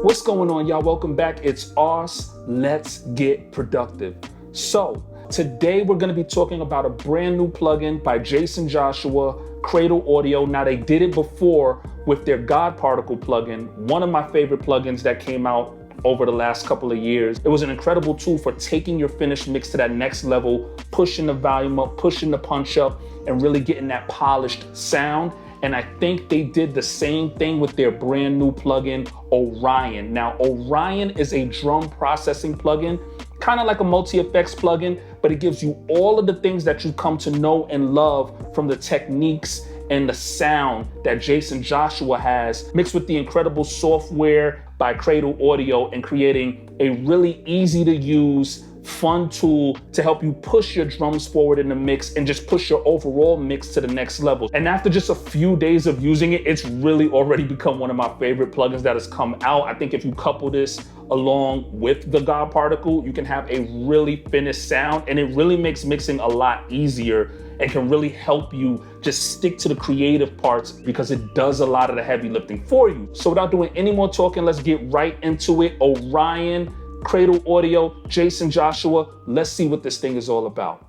What's going on, y'all? Welcome back. It's Ars. Let's get productive. So today we're going to be talking about a brand new plugin by Jaycen Joshua, Cradle Audio. Now they did it before with their God Particle plugin, one of my favorite plugins that came out over the last couple of years. It was an incredible tool for taking your finished mix to that next level, pushing the volume up, pushing the punch up, and really getting that polished sound. And I think they did the same thing with their brand new plugin, Orion. Now, Orion is a drum processing plugin, kind of like a multi-effects plugin, but it gives you all of the things that you come to know and love from the techniques and the sound that Jaycen Joshua has, mixed with the incredible software by Cradle Audio, and creating a really easy to use, fun tool to help you push your drums forward in the mix and just push your overall mix to the next level. And after just a few days of using it, it's really already become one of my favorite plugins that has come out. I think if you couple this along with the God Particle, you can have a really finished sound, and it really makes mixing a lot easier and can really help you just stick to the creative parts because it does a lot of the heavy lifting for you. So without doing any more talking, let's get right into it. Orion, Cradle Audio, Jaycen Joshua. Let's see what this thing is all about.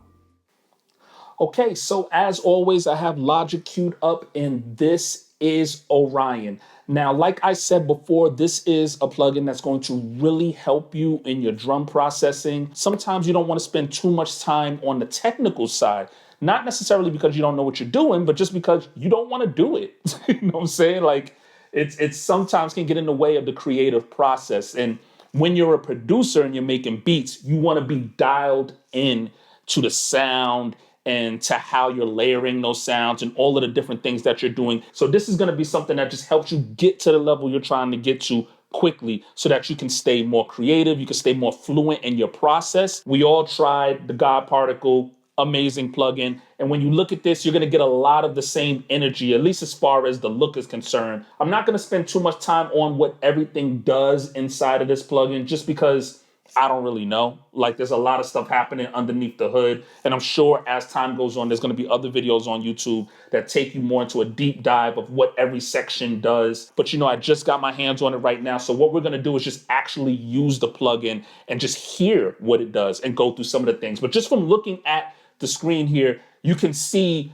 Okay, so as always, I have Logic queued up, and this is Orion. Now, like I said before, this is a plugin that's going to really help you in your drum processing. Sometimes you don't want to spend too much time on the technical side, not necessarily because you don't know what you're doing, but just because you don't want to do it. You know what I'm saying? Like, it's sometimes can get in the way of the creative process. And when you're a producer and you're making beats, you want to be dialed in to the sound and to how you're layering those sounds and all of the different things that you're doing. So this is going to be something that just helps you get to the level you're trying to get to quickly so that you can stay more creative, you can stay more fluent in your process. We all tried the God Particle, amazing plugin. And when you look at this, you're going to get a lot of the same energy, at least as far as the look is concerned. I'm not going to spend too much time on what everything does inside of this plugin just because I don't really know. Like, there's a lot of stuff happening underneath the hood. And I'm sure as time goes on, there's going to be other videos on YouTube that take you more into a deep dive of what every section does. But, you know, I just got my hands on it right now. So what we're going to do is just actually use the plugin and just hear what it does and go through some of the things. But just from looking at the screen here, you can see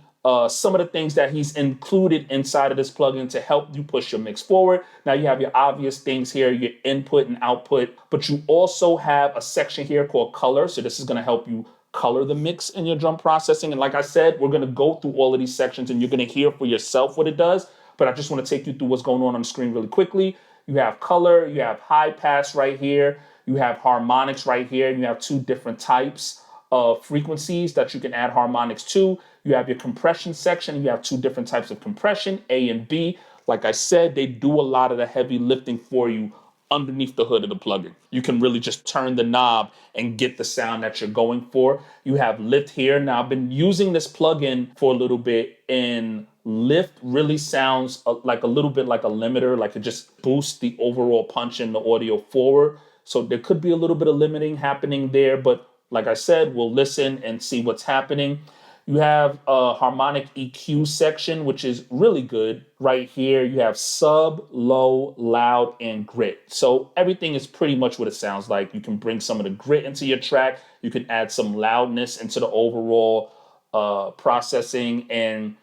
some of the things that he's included inside of this plugin to help you push your mix forward. Now you have your obvious things here, your input and output, but you also have a section here called color. So this is going to help you color the mix in your drum processing. And like I said, we're going to go through all of these sections and you're going to hear for yourself what it does. But I just want to take you through what's going on the screen really quickly. You have color, you have high pass right here, you have harmonics right here, and you have two different types of frequencies that you can add harmonics to. You have your compression section. You have two different types of compression, A and B. Like I said, they do a lot of the heavy lifting for you underneath the hood of the plugin. You can really just turn the knob and get the sound that you're going for. You have lift here. Now, I've been using this plugin for a little bit, and lift really sounds like a little bit like a limiter, like it just boosts the overall punch in the audio forward. So there could be a little bit of limiting happening there, but like I said, we'll listen and see what's happening. You have a harmonic EQ section, which is really good. Right here, you have sub, low, loud, and grit. So everything is pretty much what it sounds like. You can bring some of the grit into your track. You can add some loudness into the overall processing. And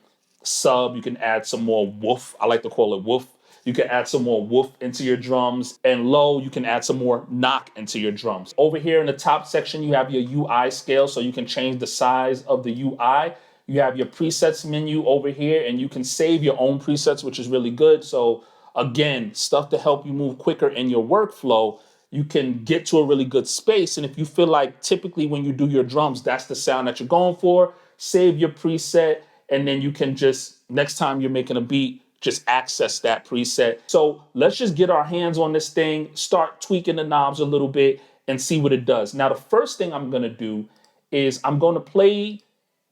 sub, you can add some more woof. I like to call it woof. You can add some more woof into your drums, and low, you can add some more knock into your drums. Over here in the top section, you have your UI scale, so you can change the size of the UI. You have your presets menu over here, and you can save your own presets, which is really good. So again, stuff to help you move quicker in your workflow. You can get to a really good space, and if you feel like typically when you do your drums, that's the sound that you're going for, save your preset, and then you can just, next time you're making a beat, just access that preset. So let's just get our hands on this thing, start tweaking the knobs a little bit and see what it does. Now, the first thing I'm gonna do is I'm gonna play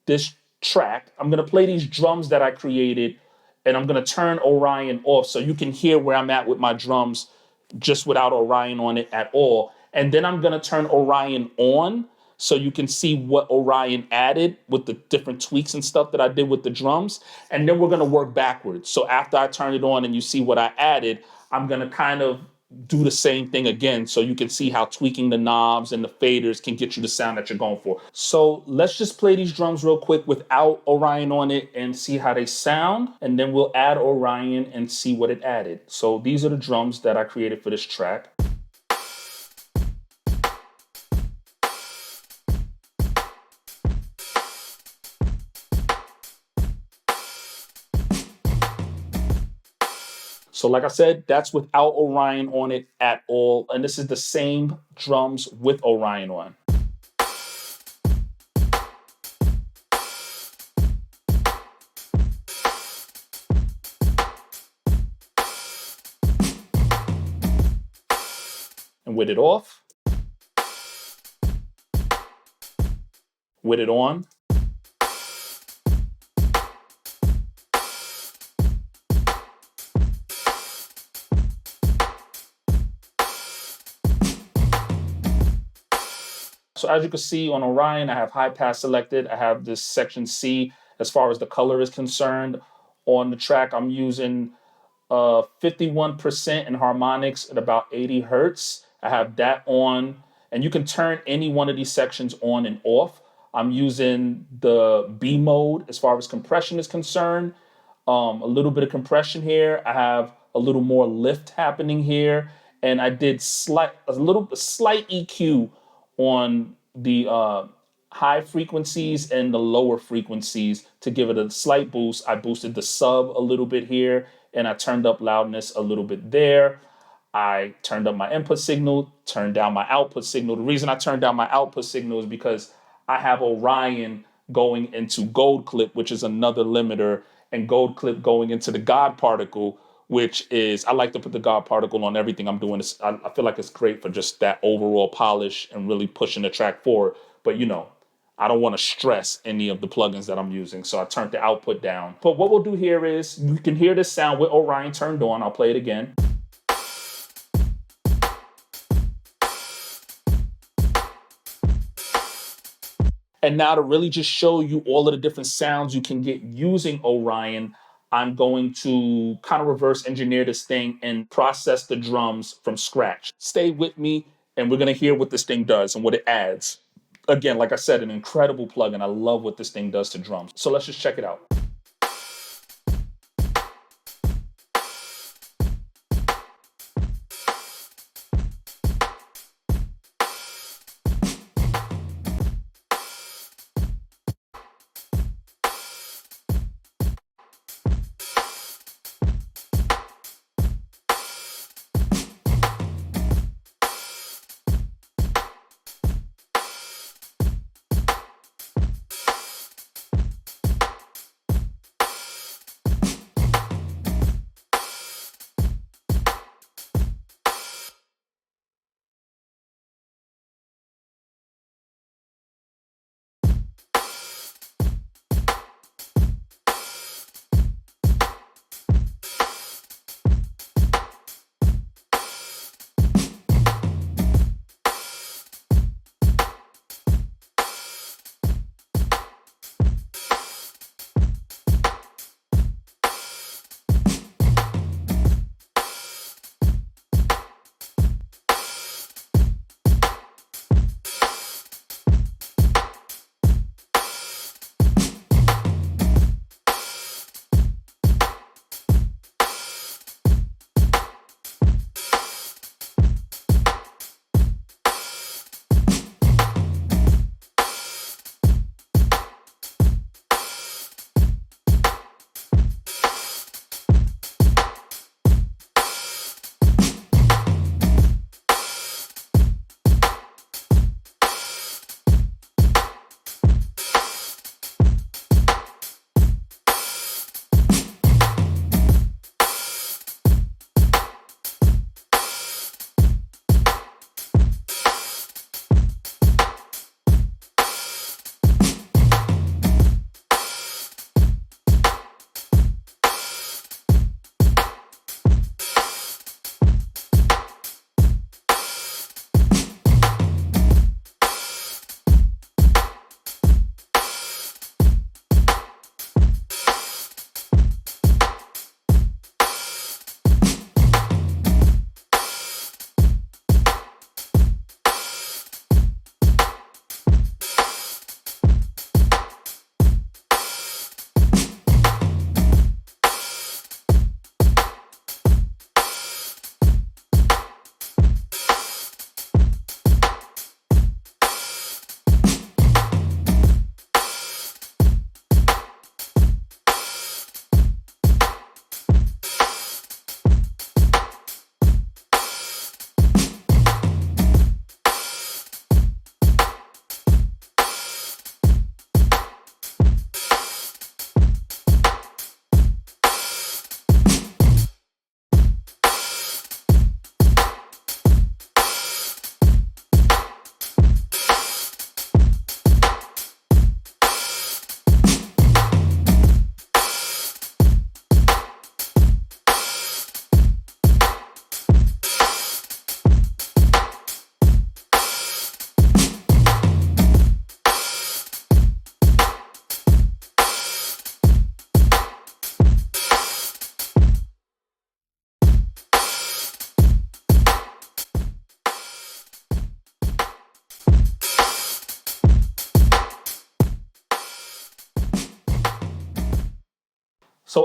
this track. I'm gonna play these drums that I created, and I'm gonna turn Orion off so you can hear where I'm at with my drums just without Orion on it at all. And then I'm gonna turn Orion on so you can see what Orion added with the different tweaks and stuff that I did with the drums. And then we're going to work backwards. So after I turn it on and you see what I added, I'm going to kind of do the same thing again so you can see how tweaking the knobs and the faders can get you the sound that you're going for. So let's just play these drums real quick without Orion on it and see how they sound, and then we'll add Orion and see what it added. So these are the drums that I created for this track. So like I said, that's without Orion on it at all. And this is the same drums with Orion on. And with it off. With it on. So as you can see on Orion, I have high pass selected. I have this section C as far as the color is concerned. On the track, I'm using 51% in harmonics at about 80 hertz. I have that on, and you can turn any one of these sections on and off. I'm using the B mode as far as compression is concerned. A little bit of compression here. I have a little more lift happening here, and I did slight EQ on the high frequencies and the lower frequencies to give it a slight boost. I boosted the sub a little bit here, and I turned up loudness a little bit there. I turned up my input signal, turned down my output signal. The reason I turned down my output signal is because I have Orion going into gold clip, which is another limiter, and gold clip going into the God particle, which is, I like to put the God particle on everything I'm doing. I feel like it's great for just that overall polish and really pushing the track forward. But you know, I don't want to stress any of the plugins that I'm using, so I turned the output down. But what we'll do here is, you can hear this sound with Orion turned on. I'll play it again. And now to really just show you all of the different sounds you can get using Orion, I'm going to kind of reverse engineer this thing and process the drums from scratch. Stay with me, and we're going to hear what this thing does and what it adds. Again, like I said, an incredible plugin. I love what this thing does to drums. So let's just check it out.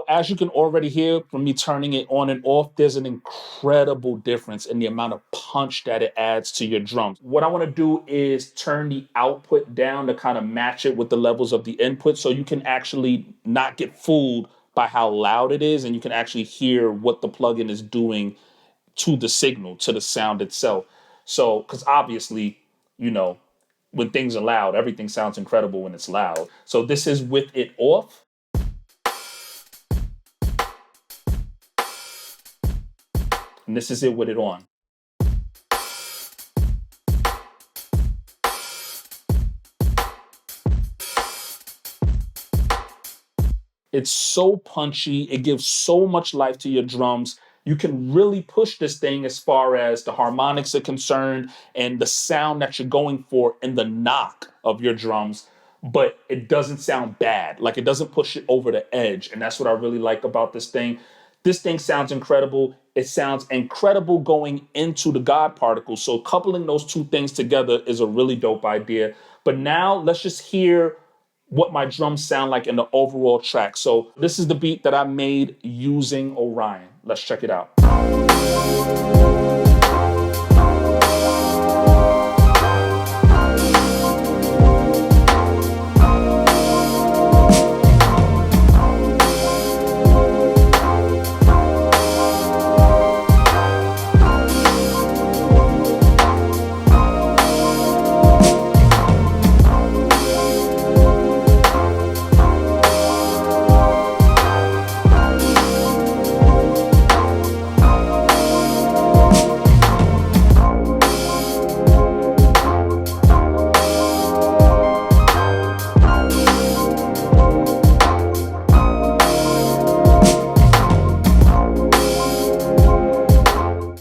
as you can already hear from me turning it on and off, there's an incredible difference in the amount of punch that it adds to your drums. What I want to do is turn the output down to kind of match it with the levels of the input so you can actually not get fooled by how loud it is, and you can actually hear what the plugin is doing to the signal, to the sound itself. So, because obviously, you know, when things are loud, everything sounds incredible when it's loud. So this is with it off. And this is it with it on. It's so punchy. It gives so much life to your drums. You can really push this thing as far as the harmonics are concerned and the sound that you're going for and the knock of your drums, but it doesn't sound bad. Like, it doesn't push it over the edge. And that's what I really like about this thing. This thing sounds incredible. It sounds incredible going into the God particle. So coupling those two things together is a really dope idea. But now let's just hear what my drums sound like in the overall track. So this is the beat that I made using Orion. Let's check it out.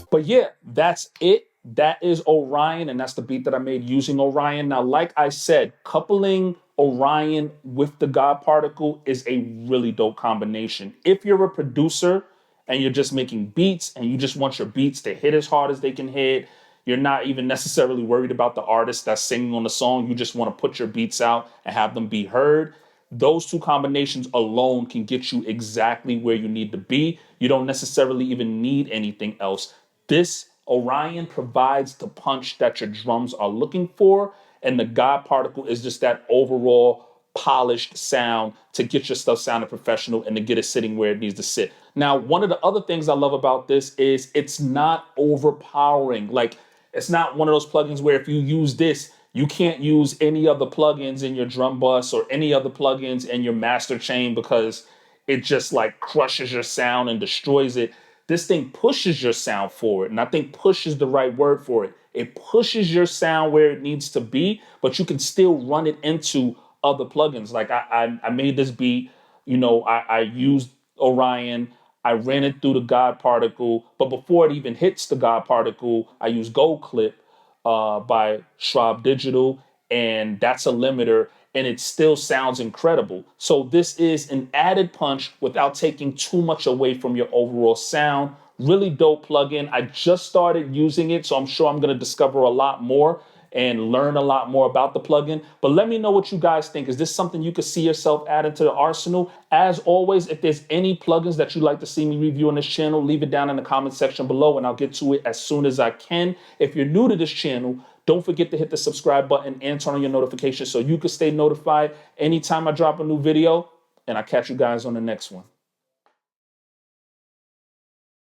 But yeah, that's it. That is Orion, and that's the beat that I made using Orion. Now, like I said, coupling Orion with the God particle is a really dope combination. If you're a producer and you're just making beats and you just want your beats to hit as hard as they can hit, you're not even necessarily worried about the artist that's singing on the song. You just want to put your beats out and have them be heard. Those two combinations alone can get you exactly where you need to be. You don't necessarily even need anything else. This Orion provides the punch that your drums are looking for, and the God particle is just that overall polished sound to get your stuff sounding professional and to get it sitting where it needs to sit. Now, one of the other things I love about this is it's not overpowering. Like, it's not one of those plugins where if you use this, you can't use any other plugins in your drum bus or any other plugins in your master chain because it just like crushes your sound and destroys it. This thing pushes your sound forward. And I think push is the right word for it. It pushes your sound where it needs to be, but you can still run it into other plugins. Like I made this beat, I used Orion. I ran it through the God particle, but before it even hits the God particle, I use Gold Clip by Schwab Digital, and that's a limiter, and it still sounds incredible. So this is an added punch without taking too much away from your overall sound. Really dope plugin. I just started using it, so I'm sure I'm going to discover a lot more and learn a lot more about the plugin. But let me know what you guys think. Is this something you could see yourself adding to the arsenal? As always, if there's any plugins that you'd like to see me review on this channel, leave it down in the comment section below and I'll get to it as soon as I can. If you're new to this channel, don't forget to hit the subscribe button and turn on your notifications so you can stay notified anytime I drop a new video. And I'll catch you guys on the next one.